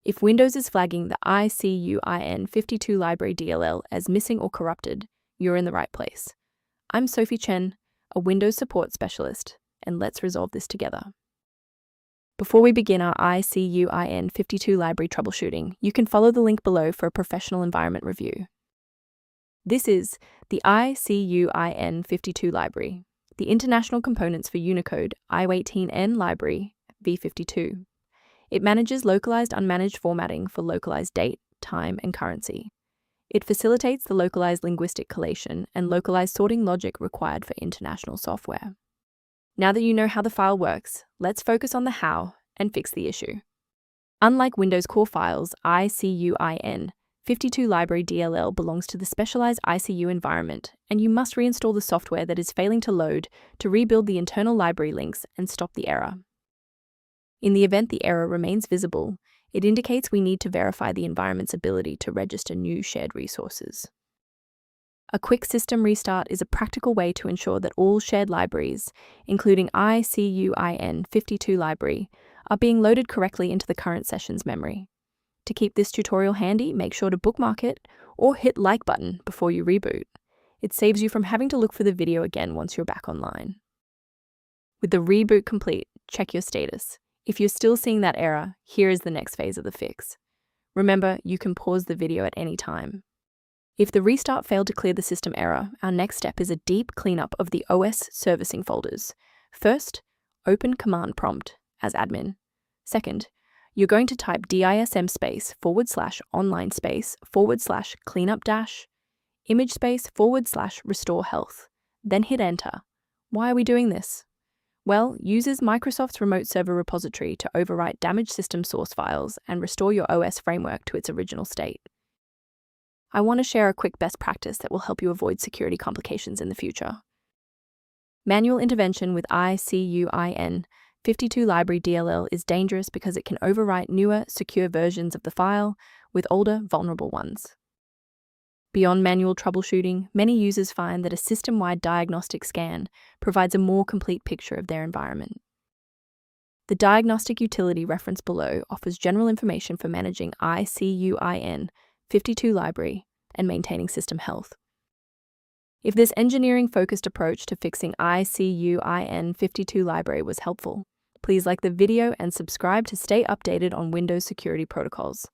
If Windows is flagging the icuin52 library DLL as missing or corrupted, you're in the right place. I'm Sophie Chen, a Windows support specialist, and let's resolve this together. Before we begin our icuin52 library troubleshooting, you can follow the link below for a professional environment review. This is the icuin52 library, the international components for Unicode icuin library v52. It manages localized unmanaged formatting for localized date, time, and currency. It facilitates the localized linguistic collation and localized sorting logic required for international software. Now that you know how the file works, let's focus on the how and fix the issue. Unlike Windows core files, icuin52 library DLL belongs to the specialized ICU environment, and you must reinstall the software that is failing to load to rebuild the internal library links and stop the error. In the event the error remains visible, it indicates we need to verify the environment's ability to register new shared resources. A quick system restart is a practical way to ensure that all shared libraries, including icuin52 library, are being loaded correctly into the current session's memory. To keep this tutorial handy, make sure to bookmark it or hit like button before you reboot. It saves you from having to look for the video again once you're back online. With the reboot complete, check your status. If you're still seeing that error, here is the next phase of the fix. Remember, you can pause the video at any time. If the restart failed to clear the system error, our next step is a deep cleanup of the OS servicing folders. First, open command prompt as admin. Second, you're going to type DISM space /online space /cleanup dash image space /restore health. Then hit enter. Why are we doing this? Well, uses Microsoft's remote server repository to overwrite damaged system source files and restore your OS framework to its original state. I want to share a quick best practice that will help you avoid security complications in the future. Manual intervention with icuin52 library DLL is dangerous because it can overwrite newer, secure versions of the file with older, vulnerable ones. Beyond manual troubleshooting, many users find that a system-wide diagnostic scan provides a more complete picture of their environment. The diagnostic utility referenced below offers general information for managing icuin52 library and maintaining system health. If this engineering-focused approach to fixing icuin52 library was helpful, please like the video and subscribe to stay updated on Windows security protocols.